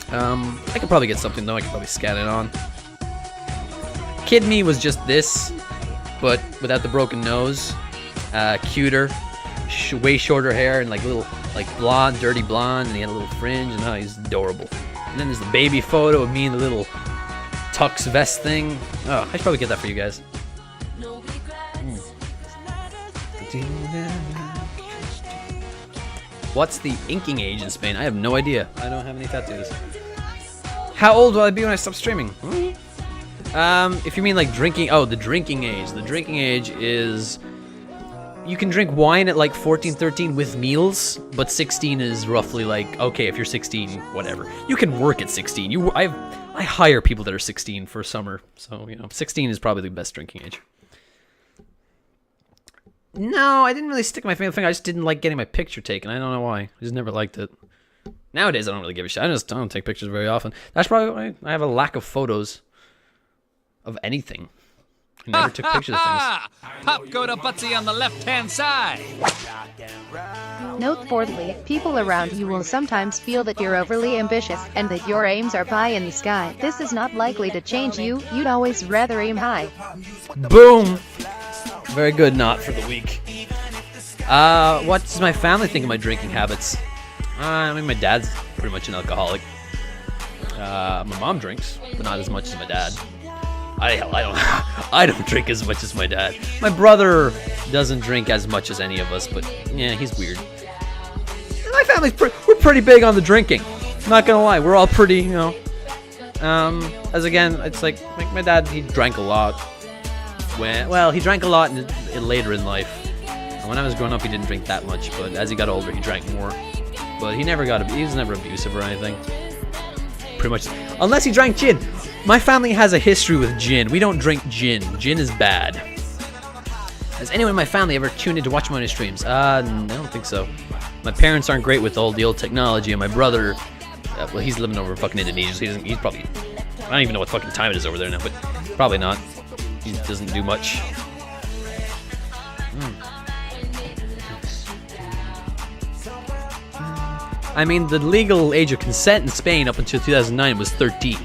I could probably get something though. I could probably scan it on. Kid me was just this, but without the broken nose. Cuter, way shorter hair, and like little, like blonde, dirty blonde, and he had a little fringe, and he's adorable. And then there's the baby photo of me in the little tux vest thing. Oh, I should probably get that for you guys. What's the inking age in Spain? I have no idea. I don't have any tattoos. How old will I be when I stop streaming? If you mean like drinking, the drinking age. The drinking age is, you can drink wine at like 14, 13 with meals, but 16 is roughly like, okay, if you're 16, whatever. You can work at 16. I hire people that are 16 for summer, so 16 is probably the best drinking age. No, I didn't really stick my finger. I just didn't like getting my picture taken. I don't know why. I just never liked it. Nowadays, I don't really give a shit. I don't take pictures very often. That's probably why I have a lack of photos of anything. I never took pictures of things. Pop go to Butsy on the left-hand side. Note fourthly, people around you will sometimes feel that you're overly ambitious and that your aims are pie in the sky. This is not likely to change you. You'd always rather aim high. Boom! Very good knot for the week. What does my family think of my drinking habits? I mean, my dad's pretty much an alcoholic. My mom drinks, but not as much as my dad. I don't drink as much as my dad. My brother doesn't drink as much as any of us, but yeah, he's weird. My family's we're pretty big on the drinking. I'm not gonna lie, we're all pretty, as again, it's like my dad, he drank a lot. He drank a lot later in life. And when I was growing up, he didn't drink that much, but as he got older, he drank more. But he was never abusive or anything. Pretty much, unless he drank gin. My family has a history with gin. We don't drink gin. Gin is bad. Has anyone in my family ever tuned in to watch my streams? No, I don't think so. My parents aren't great with all the old technology, and my brother, he's living over in fucking Indonesia, so he's probably, I don't even know what fucking time it is over there now, but probably not. He doesn't do much. I mean, the legal age of consent in Spain up until 2009 was 13.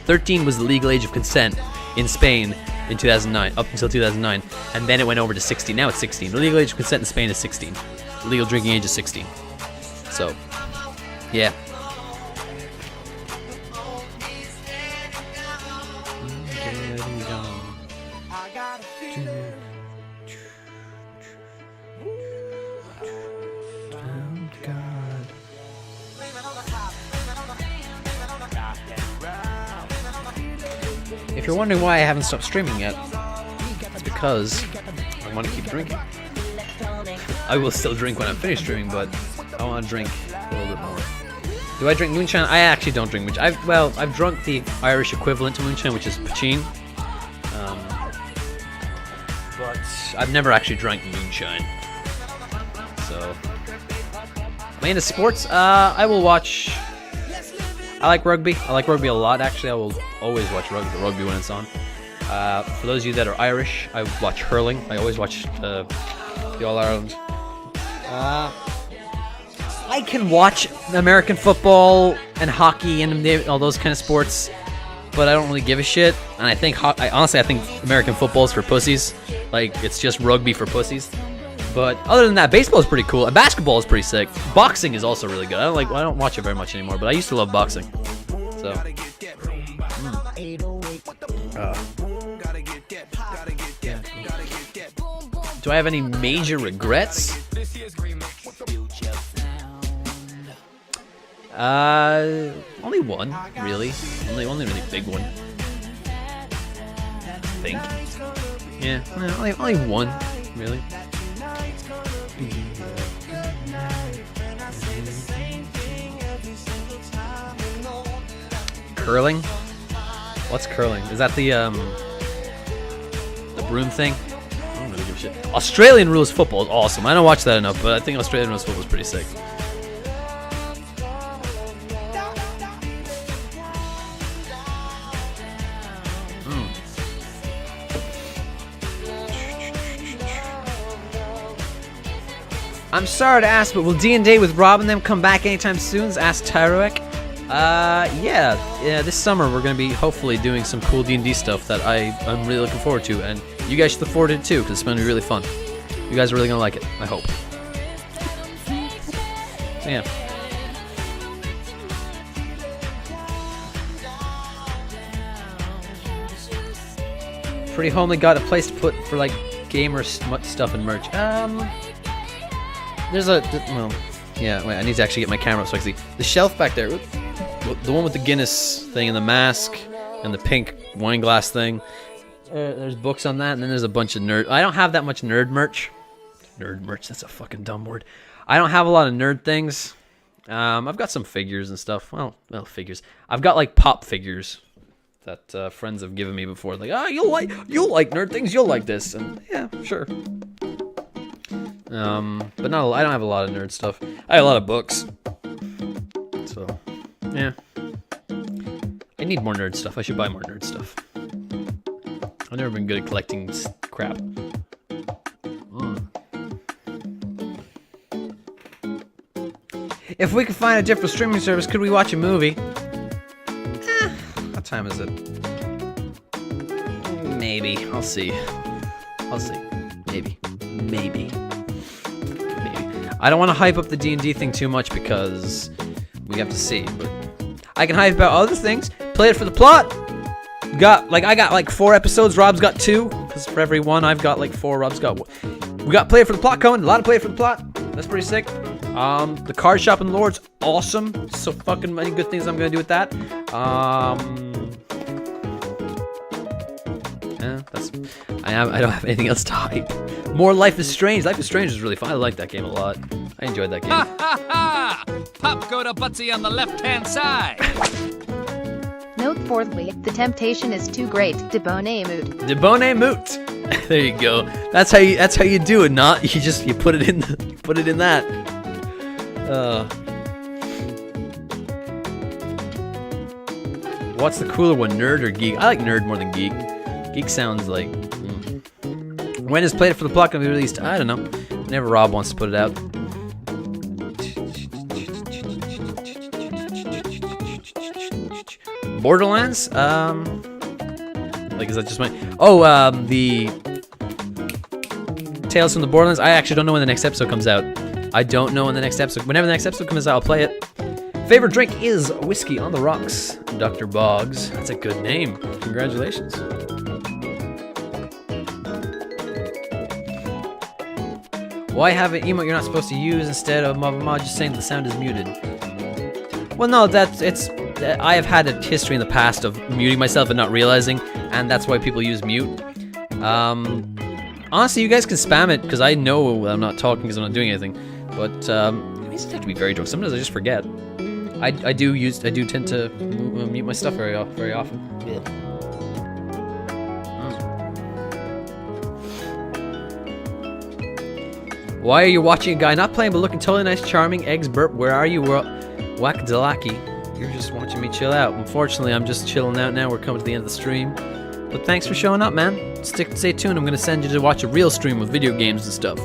13 was the legal age of consent in Spain in 2009, up until 2009, and then it went over to 16. Now it's 16. The legal age of consent in Spain is 16. The legal drinking age is 16. So, yeah. If you're wondering why I haven't stopped streaming yet, it's because I want to keep drinking. I will still drink when I'm finished streaming, but I want to drink a little bit more. Do I drink moonshine? I actually don't drink moonshine. I've drunk the Irish equivalent to moonshine, which is poutine. But I've never actually drank moonshine. So, am I into sports? I will watch. I like rugby. I like rugby a lot, actually. I will always watch rugby when it's on. For those of you that are Irish, I watch hurling. I always watch the All-Ireland. I can watch American football and hockey and all those kind of sports, but I don't really give a shit. And I think, honestly, I think American football is for pussies. Like, it's just rugby for pussies. But other than that, baseball is pretty cool. And basketball is pretty sick. Boxing is also really good. I don't watch it very much anymore, but I used to love boxing. So. Do I have any major regrets? Only one, really. Only really big one. I think. Yeah, only one, really. Curling? What's curling? Is that the broom thing? I don't really give a shit. Australian rules football is awesome. I don't watch that enough, but I think Australian rules football is pretty sick. I'm sorry to ask, but will D&D with Rob and them come back anytime soon? Asked Tyroek. Yeah. This summer we're gonna be hopefully doing some cool D&D stuff that I'm really looking forward to, and you guys should look forward to it too, because it's gonna be really fun. You guys are really gonna like it, I hope. So yeah. Pretty homely. Got a place to put for like gamer stuff and merch. There's a well, yeah. Wait, I need to actually get my camera up so I can see the shelf back there. The one with the Guinness thing and the mask and the pink wine glass thing. There's books on that, and then there's a bunch of nerd. I don't have that much nerd merch. Nerd merch. That's a fucking dumb word. I don't have a lot of nerd things. I've got some figures and stuff. Well, figures. I've got like pop figures that friends have given me before. Like, you'll like nerd things. You'll like this, and yeah, sure. But no, I don't have a lot of nerd stuff. I have a lot of books. So, yeah. I need more nerd stuff. I should buy more nerd stuff. I've never been good at collecting crap. If we could find a different streaming service, could we watch a movie? What time is it? Maybe. I'll see. Maybe. I don't want to hype up the D&D thing too much because we have to see. But I can hype about other things. Play it for the plot. I got like 4 episodes. Rob's got 2. Because for every one, I've got like 4. Rob's got 1. We got Play It For The Plot coming. A lot of Play It For The Plot. That's pretty sick. The card shop in Lord's awesome. So fucking many good things I'm gonna do with that. Yeah, I don't have anything else to hype. More Life is Strange. Life is Strange is really fun. I like that game a lot. I enjoyed that game. Ha ha ha! Pop go to Butsy on the left-hand side. Note fourthly, the temptation is too great. Deadbone moot. Deadbone moot. There you go. That's how you do it. Not you put it in that. What's the cooler one, nerd or geek? I like nerd more than geek. Geek sounds like. When is Play It For The Plot gonna be released? I don't know. Whenever Rob wants to put it out. Borderlands? Like, is that just my... Oh, the... Tales from the Borderlands? I actually don't know when the next episode comes out. I don't know when the next episode... Whenever the next episode comes out, I'll play it. Favorite drink is Whiskey on the Rocks. Dr. Boggs. That's a good name. Congratulations. Why have an emote you're not supposed to use instead of just saying the sound is muted? Well, no, I have had a history in the past of muting myself and not realizing, and that's why people use mute. Honestly, you guys can spam it, because I know I'm not talking because I'm not doing anything. But, it doesn't have to be very drunk. Sometimes I just forget. I do tend to mute my stuff very often. Yeah. Why are you watching a guy not playing but looking totally nice, charming, eggs burp? Where are you, Wackadalaki? You're just watching me chill out. Unfortunately, I'm just chilling out now. We're coming to the end of the stream. But thanks for showing up, man. Stay tuned. I'm going to send you to watch a real stream with video games and stuff.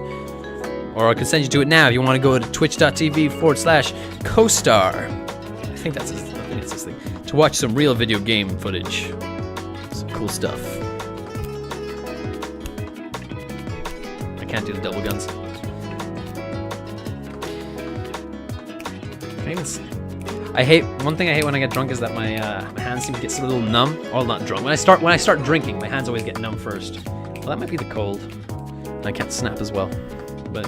Or I can send you to it now if you want to go to twitch.tv/CoStar. I think it's this thing. To watch some real video game footage. Some cool stuff. I can't do the double guns. One thing I hate when I get drunk is that my hands seem to get a little numb. Well, not drunk. When I start drinking, my hands always get numb first. Well, that might be the cold. And I can't snap as well. But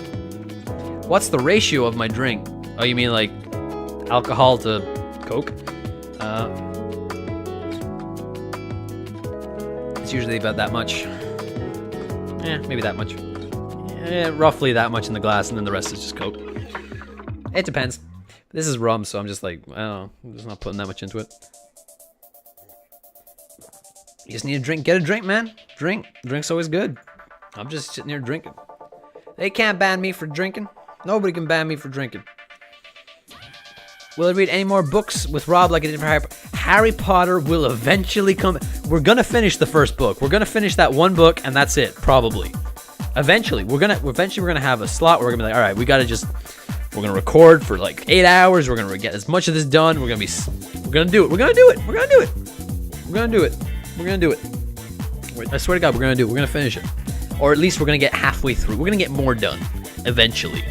what's the ratio of my drink? Oh, you mean like alcohol to Coke? It's usually about that much. Maybe that much. Roughly that much in the glass, and then the rest is just Coke. It depends. This is rum, so I'm just like, I don't know. I'm just not putting that much into it. You just need a drink. Get a drink, man. Drink's always good. I'm just sitting here drinking. They can't ban me for drinking. Nobody can ban me for drinking. Will I read any more books with Rob like I did for Harry Potter? Harry Potter will eventually come. We're gonna finish the first book. We're gonna finish that one book, and that's it, probably. Eventually we're gonna have a slot where we're gonna be like, all right, we gotta just We're gonna record for like 8 hours. We're gonna get as much of this done. We're gonna do it. We're gonna do it. We're gonna do it. We're gonna do it. We're gonna do it. Wait, I swear to God, we're gonna do it. We're gonna finish it, or at least we're gonna get halfway through. We're gonna get more done, eventually.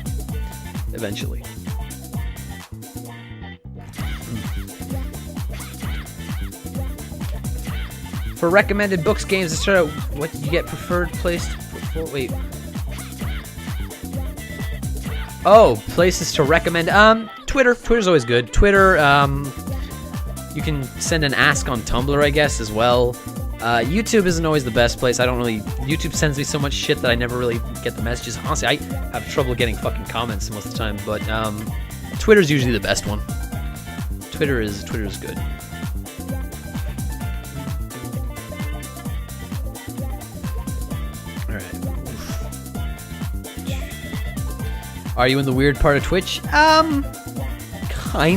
Eventually. For recommended books, games, etc., what you get preferred place wait. Oh, places to recommend. Twitter. Twitter's always good. Twitter, you can send an ask on Tumblr, I guess, as well. YouTube isn't always the best place. YouTube sends me so much shit that I never really get the messages. Honestly, I have trouble getting fucking comments most of the time, but Twitter's usually the best one. Twitter is good. Are you in the weird part of Twitch? Kind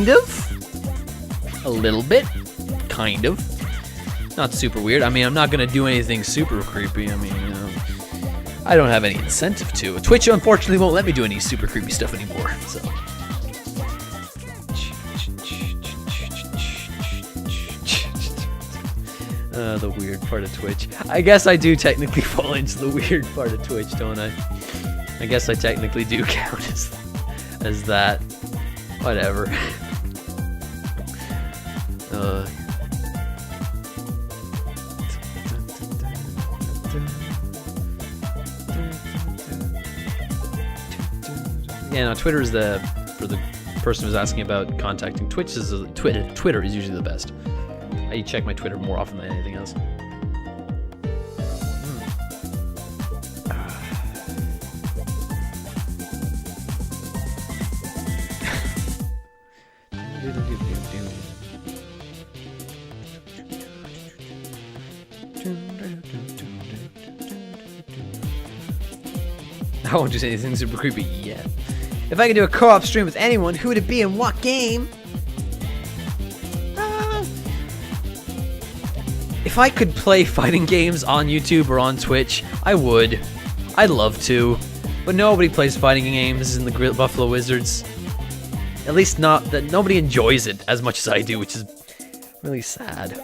of. A little bit. Kind of. Not super weird. I mean, I'm not gonna do anything super creepy. I mean, I don't have any incentive to. Twitch, unfortunately, won't let me do any super creepy stuff anymore, so. The weird part of Twitch. I guess I do technically fall into the weird part of Twitch, don't I? I guess I technically do count as that. Whatever. Yeah, no, Twitter is for the person who's asking about contacting Twitch is Twitter is usually the best. I check my Twitter more often than anything else. I won't do anything super creepy yet. If I could do a co-op stream with anyone, who would it be and what game? If I could play fighting games on YouTube or on Twitch, I would. I'd love to. But nobody plays fighting games in the Buffalo Wizards. At least nobody enjoys it as much as I do, which is really sad.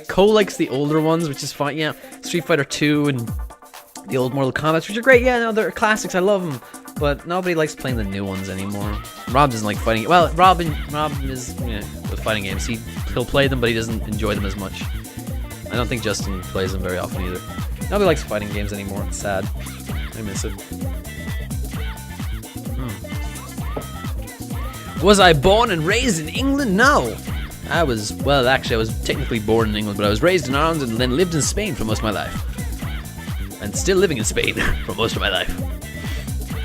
Cole likes the older ones, which is fine. Yeah, Street Fighter 2 and the old Mortal Kombat, which are great. Yeah, no, they're classics. I love them. But nobody likes playing the new ones anymore. Rob doesn't like fighting. Well, Rob is with fighting games. He'll play them, but he doesn't enjoy them as much. I don't think Justin plays them very often either. Nobody likes fighting games anymore. It's sad. I miss it. Was I born and raised in England? No. I was technically born in England, but I was raised in Ireland and then lived in Spain for most of my life. And still living in Spain for most of my life.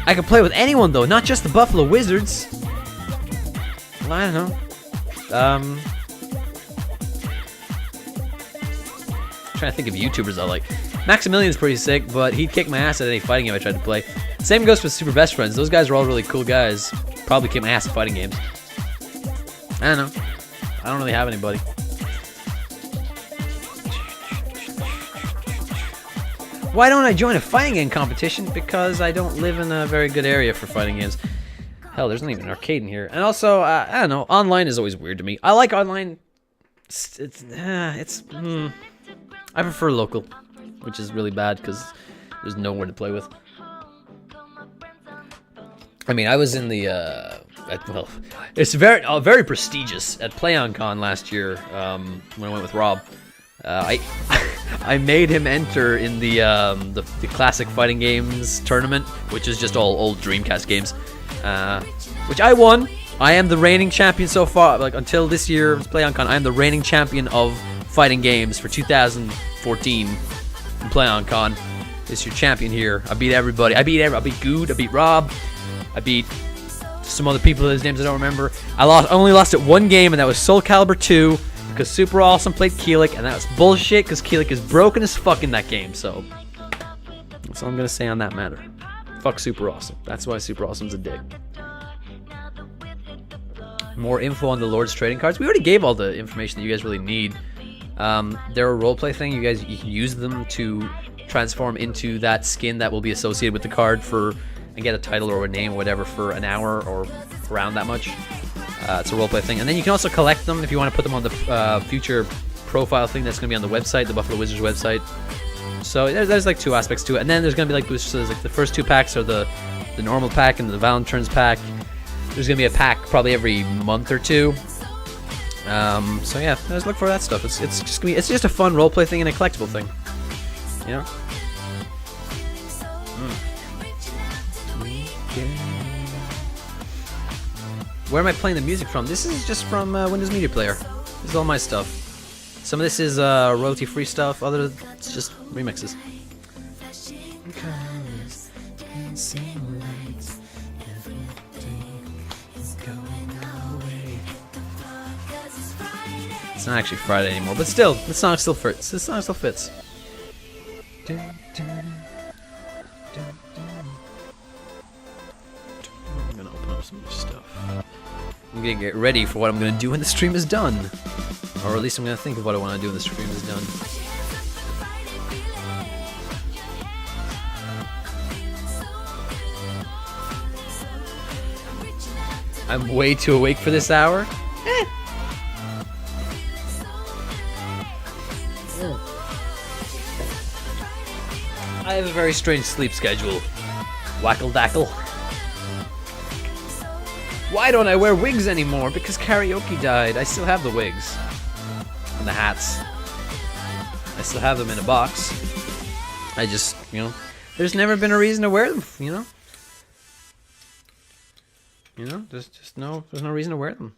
I could play with anyone though, not just the Buffalo Wizards. Well, I don't know. I'm trying to think of YouTubers I like. Maximilian's pretty sick, but he'd kick my ass at any fighting game I tried to play. Same goes for Super Best Friends. Those guys are all really cool guys. Probably kick my ass at fighting games. I don't know. I don't really have anybody. Why don't I join a fighting game competition? Because I don't live in a very good area for fighting games. Hell, there's not even an arcade in here. And also, I don't know, online is always weird to me. I like online. I prefer local, which is really bad because there's nowhere to play with. I mean, I was in the, it's very prestigious at PlayOnCon last year when I went with Rob. I made him enter in the classic fighting games tournament, which is just all old Dreamcast games, which I won. I am the reigning champion so far. Like until this year, PlayOnCon, I am the reigning champion of fighting games for 2014 in PlayOnCon. This year champion here. I beat everybody. I beat Good. I beat Rob. I beat some other people whose names I don't remember. I only lost at one game, and that was Soul Calibur 2. Because Super Awesome played Keelik, and that was bullshit because Keelik is broken as fuck in that game, so that's all I'm going to say on that matter. Fuck Super Awesome. That's why Super Awesome's a dick. More info on the Lord's trading cards. We already gave all the information that you guys really need. They're a roleplay thing. You can use them to transform into that skin that will be associated with the card for and get a title or a name or whatever for an hour or around that much. It's a roleplay thing. And then you can also collect them if you want to put them on the future profile thing that's going to be on the website, the Buffalo Wizards website. So there's like 2 aspects to it. And then there's going to be like boosters. So there's like the first 2 packs are the normal pack and the Valentine's pack. There's going to be a pack probably every month or 2. So yeah, just look for that stuff. It's just a fun roleplay thing and a collectible thing. You know? Where am I playing the music from? This is just from Windows Media Player. This is all my stuff. Some of this is royalty-free stuff. Other, it's just remixes. It's not actually Friday anymore, but still, the song still fits. This song still fits. I'm gonna open up some stuff. I'm gonna get ready for what I'm gonna do when the stream is done. Or at least I'm gonna think of what I wanna do when the stream is done. I'm way too awake for this hour? I have a very strange sleep schedule. Wackle-dackle. Why don't I wear wigs anymore? Because karaoke died. I still have the wigs. And the hats. I still have them in a box. I just, you know, there's never been a reason to wear them, you know? You know, there's no reason to wear them.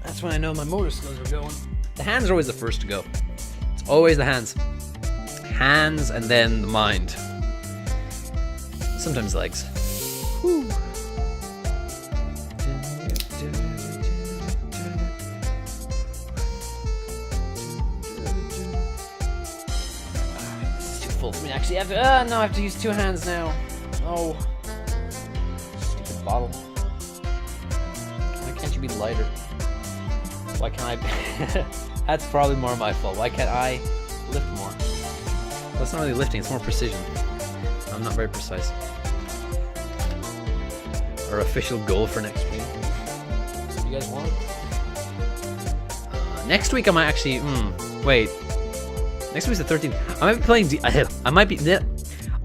That's when I know my motor skills are going. The hands are always the first to go. It's always the hands. Hands and then the mind. Sometimes legs. Whew. This is too full for me. Actually, I have to. No, I have to use 2 hands now. Oh, stupid bottle. Why can't you be lighter? Why can't I? That's probably more my fault. Why can't I lift more? Well, it's not really lifting, it's more precision. I'm not very precise. Our official goal for next week. You guys want? Next week I might actually. Wait. Next week's the 13th. I might be playing.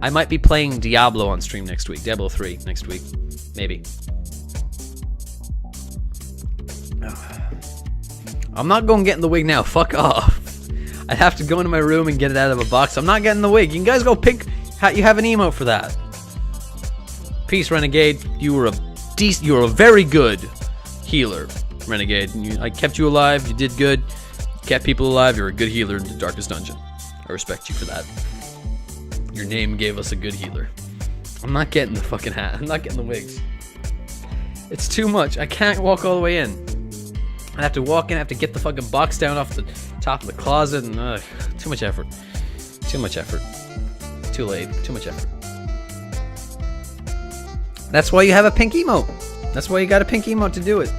I might be playing Diablo on stream next week. Diablo 3 next week, maybe. I'm not going to get in the wig now. Fuck off. I'd have to go into my room and get it out of a box. I'm not getting the wig. You guys go pick. You have an emote for that. Peace, Renegade. You were a very good healer, Renegade. I kept you alive. You did good. Kept people alive. You're a good healer in the Darkest Dungeon. I respect you for that. Your name gave us a good healer. I'm not getting the fucking hat. I'm not getting the wigs. It's too much. I can't walk all the way in. I have to walk in, I have to get the fucking box down off the top of the closet, and too much effort. Too much effort. Too late. Too much effort. That's why you have a pink emote. That's why you got a pink emote to do it.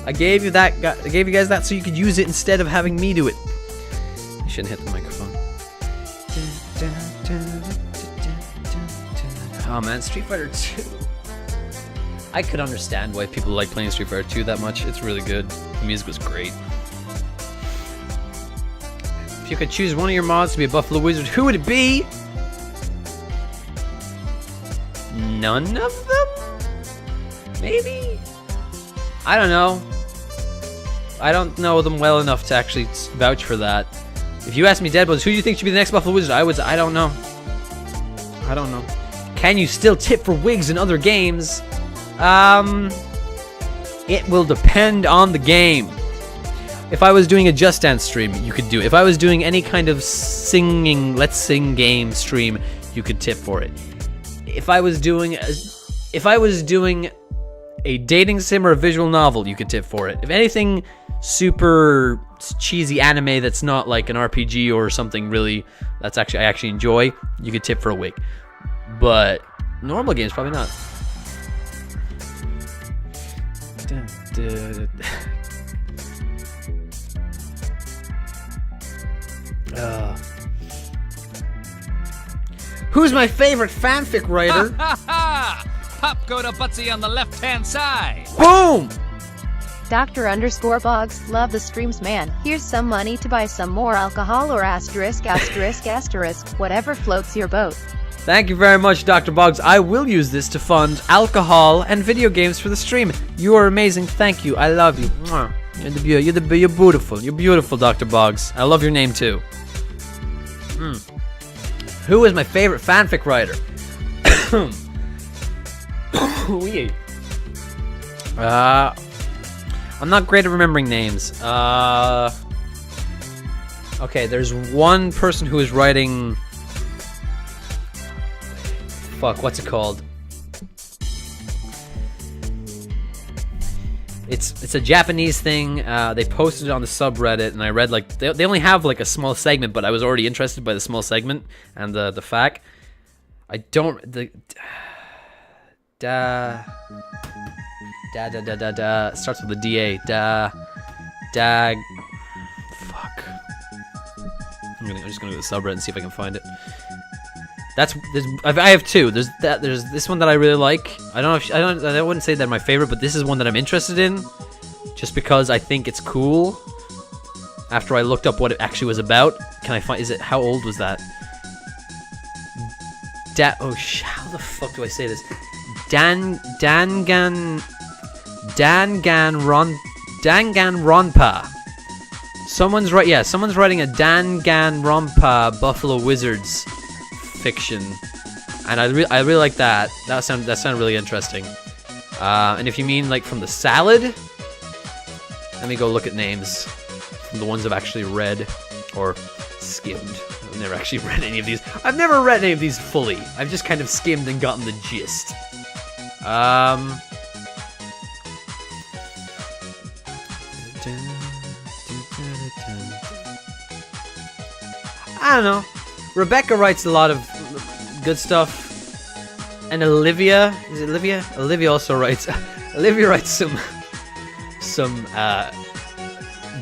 I gave you that. I gave you guys that so you could use it instead of having me do it. I shouldn't hit the microphone. Oh man, Street Fighter 2. I could understand why people like playing Street Fighter 2 that much. It's really good. The music was great. If you could choose one of your mods to be a Buffalo Wizard, who would it be? None of them? Maybe? I don't know. I don't know them well enough to actually vouch for that. If you ask me, Deadbone, who do you think should be the next Buffalo Wizard? I don't know. I don't know. Can you still tip for wigs in other games? It will depend on the game. If I was doing a Just Dance stream, you could do it. If I was doing any kind of singing, let's sing game stream, you could tip for it. If I was doing a dating sim or a visual novel, you could tip for it. If anything super cheesy anime that's not like an RPG or something really I actually enjoy, you could tip for a wig. But normal games, probably not. Who's my favorite fanfic writer? Pop go to Butsy on the left-hand side. Boom! Dr_Boggs, love the streams, man. Here's some money to buy some more alcohol or asterisk, whatever floats your boat. Thank you very much, Dr. Boggs. I will use this to fund alcohol and video games for the stream. You are amazing. Thank you. I love you. Mwah. You're beautiful. You're beautiful, Dr. Boggs. I love your name too. Who is my favorite fanfic writer? I'm not great at remembering names. Okay, there's one person who is writing... Fuck, what's it called? It's a Japanese thing. They posted it on the subreddit, and I read, like, they only have, like, a small segment, but I was already interested by the small segment and the fact. I don't... starts with a D-A. Fuck. I'm just gonna go to the subreddit and see if I can find it. I have two. There's this one that I really like. I wouldn't say they're my favorite, but this is one that I'm interested in, just because I think it's cool. After I looked up what it actually was about, can I find? How old was that? How the fuck do I say this? Danganronpa. Someone's writing a Danganronpa Buffalo Wizards fiction, and I really like that. That sounded really interesting. And if you mean like from the salad, let me go look at names from the ones I've actually read or skimmed. I've never actually read any of these. I've never read any of these fully. I've just kind of skimmed and gotten the gist. I don't know. Rebecca writes a lot of good stuff, and Olivia, is it Olivia? Olivia also writes. Olivia writes some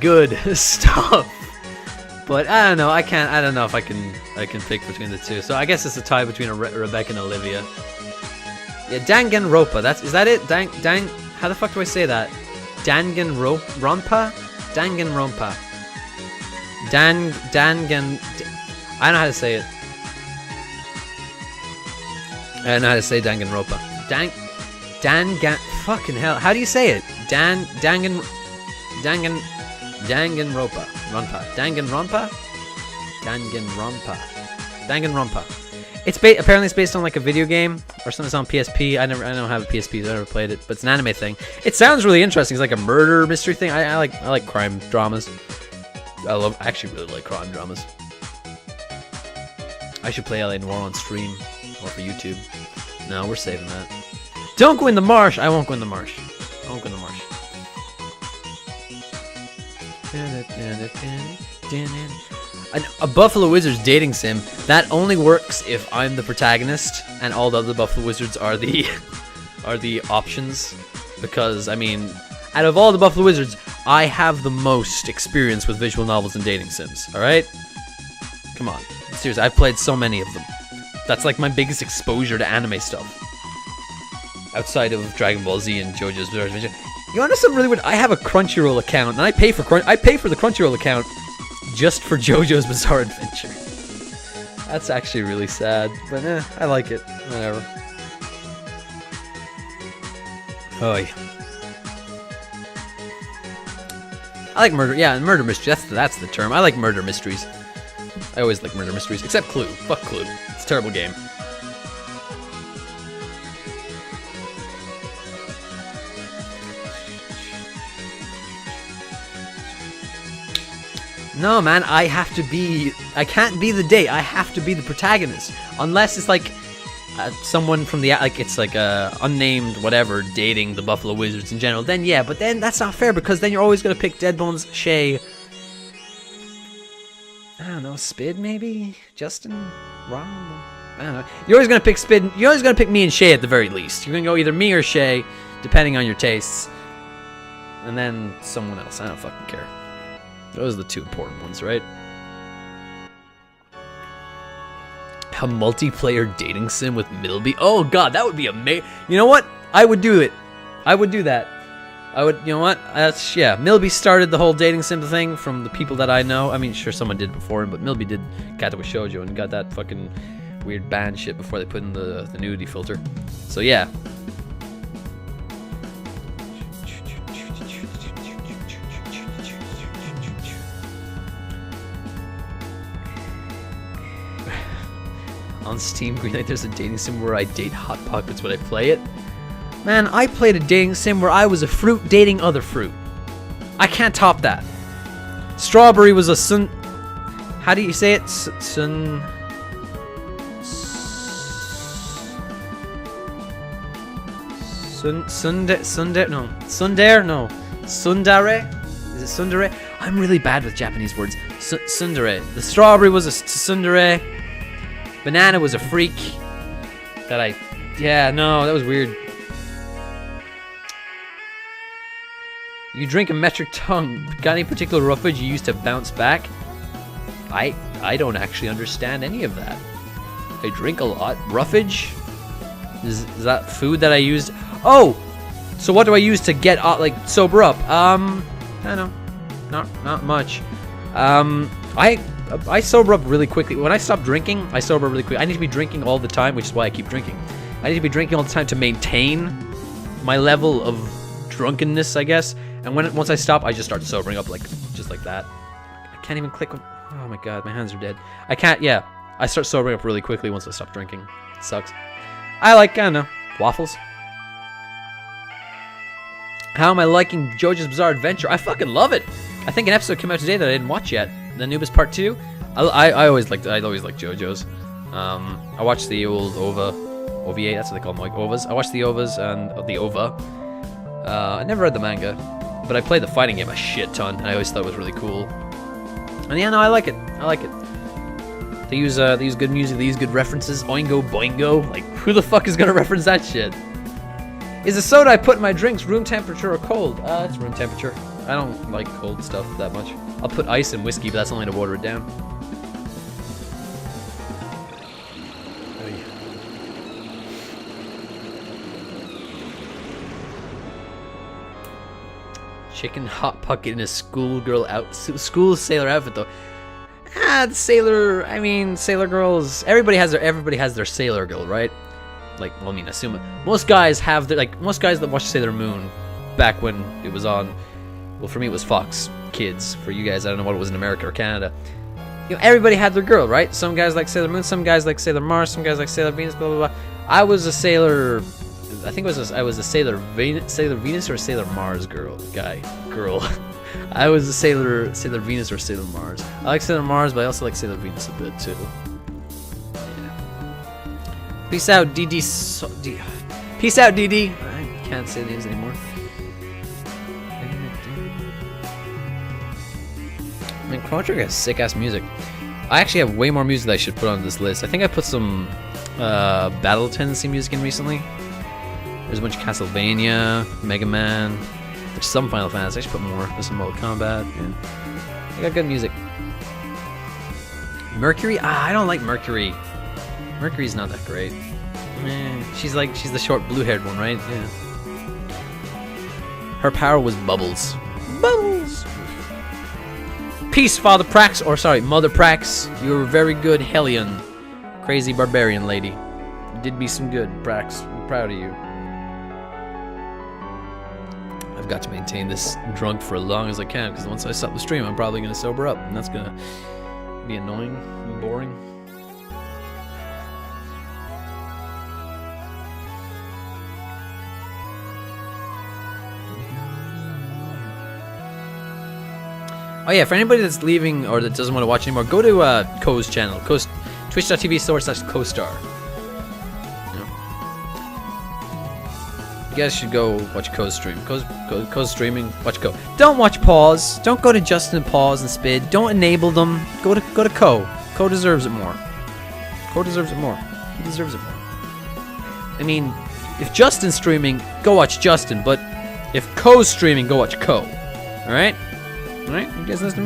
good stuff, but I don't know. I don't know if I can pick between the two. So I guess it's a tie between Rebecca and Olivia. Yeah, Danganronpa. Is that it? How the fuck do I say that? Danganronpa. I know how to say it. I know how to say Danganronpa. Fucking hell. How do you say it? Danganronpa. It's apparently it's based on like a video game or something. It's on PSP. I don't have a PSP, so I never played it, but it's an anime thing. It sounds really interesting. It's like a murder mystery thing. I like crime dramas. I actually really like crime dramas. I should play LA Noire on stream or for YouTube. No, we're saving that. Don't go in the marsh. I won't go in the marsh. I won't go in the marsh. A Buffalo Wizards dating sim that only works if I'm the protagonist and all the other Buffalo Wizards are the options, because I mean, out of all the Buffalo Wizards, I have the most experience with visual novels and dating sims. All right, come on, seriously, I've played so many of them. That's like my biggest exposure to anime stuff, outside of Dragon Ball Z and JoJo's Bizarre Adventure. You want to know something really weird? I have a Crunchyroll account, and I pay for the Crunchyroll account just for JoJo's Bizarre Adventure. That's actually really sad, but I like it. Whatever. Oh yeah. I like murder. Yeah, murder mystery. That's the term. I like murder mysteries. I always like murder mysteries, except Clue. Fuck Clue. It's a terrible game. No, man, I can't be the date. I have to be the protagonist. Unless it's like someone from it's like a unnamed whatever dating the Buffalo Wizards in general. Then yeah, but then that's not fair, because then you're always going to pick Deadbone's Shay. I don't know, Spid maybe? Justin? Ron? I don't know. You're always going to pick Spid. You're always going to pick me and Shay at the very least. You're going to go either me or Shay, depending on your tastes. and then someone else. I don't fucking care. Those are the two important ones, right? A multiplayer dating sim with Milby. Oh god, that would be amazing. You know what? I would do it. I would do that. I would, you know what? That's, yeah. Milby started the whole dating sim thing from the people that I know. I mean, sure, someone did before him, but Milby did Kato with Shoujo and got that fucking weird band shit before they put in the nudity filter. So yeah. On Steam Greenlight, there's a dating sim where I date Hot Pockets when I play it. Man, I played a dating sim where I was a fruit dating other fruit. I can't top that. Strawberry was a sun... How do you say it? Sun... Sundare? No. Sundare? No. Sundare? Is it Sundare? I'm really bad with Japanese words. Sundare. The strawberry was a Sundare. Banana was a freak. That I... Yeah, no, that was weird. You drink a metric ton. Got any particular roughage you use to bounce back? I don't actually understand any of that. I drink a lot. Roughage? Is that food that I used? Oh! So what do I use to get, like, sober up? I don't know. Not much. I sober up really quickly. When I stop drinking, I sober up really quick. I need to be drinking all the time, which is why I keep drinking. I need to be drinking all the time to maintain my level of drunkenness, I guess. And once I stop, I just start sobering up, like, just like that. I can't even click. Oh my god, my hands are dead. I can't, yeah. I start sobering up really quickly once I stop drinking. It sucks. I don't know, waffles. How am I liking JoJo's Bizarre Adventure? I fucking love it. I think an episode came out today that I didn't watch yet. The Anubis Part 2. I always liked JoJo's. I watched the old OVA, that's what they call them, like OVAs. I watched the OVAs and the OVA. I never read the manga, but I played the fighting game a shit ton, and I always thought it was really cool. And yeah, no, I like it. I like it. They use good music. They use good references. Oingo boingo. Like, who the fuck is gonna reference that shit? Is the soda I put in my drinks room temperature or cold? It's room temperature. I don't like cold stuff that much. I'll put ice in whiskey, but that's only to water it down. Chicken hot pocket in a school sailor outfit though. The sailor. I mean, sailor girls. Everybody has their sailor girl, right? Like, well, I mean, assume most guys have their, like, most guys that watched Sailor Moon back when it was on. Well, for me it was Fox Kids. For you guys, I don't know what it was in America or Canada. You know, everybody had their girl, right? Some guys like Sailor Moon, some guys like Sailor Mars, some guys like Sailor Venus, blah blah blah. I was a Sailor. I think I was a Sailor Venus or Sailor Mars girl. I was a Sailor Venus or Sailor Mars. I like Sailor Mars, but I also like Sailor Venus a bit too. Yeah. Peace out, DD. Peace out, DD. I can't say names anymore. I mean, Chrono Trigger has sick ass music. I actually have way more music that I should put on this list. I think I put some Battle Tendency music in recently. There's a bunch of Castlevania, Mega Man. There's some Final Fantasy. I should put more. There's some Mortal Kombat. Yeah. I got good music. Mercury? I don't like Mercury. Mercury's not that great. She's the short blue-haired one, right? Yeah. Her power was bubbles. Bubbles! Peace, Father Prax, or sorry, Mother Prax. You were very good, Hellion. Crazy barbarian lady. You did me some good, Prax. I'm proud of you. I've got to maintain this drunk for as long as I can, because once I stop the stream, I'm probably going to sober up, and that's going to be annoying and boring. Oh yeah, for anybody that's leaving or that doesn't want to watch anymore, go to Ko's channel, twitch.tv/CoStar. You guys should go watch Ko's stream. Ko's streaming. Watch Ko. Don't watch Pause. Don't go to Justin and Pause and Spid. Don't enable them. Go to Ko. Ko deserves it more. Ko deserves it more. He deserves it more. I mean, if Justin's streaming, go watch Justin. But If Co's streaming, go watch Co. All right? You guys listen to me?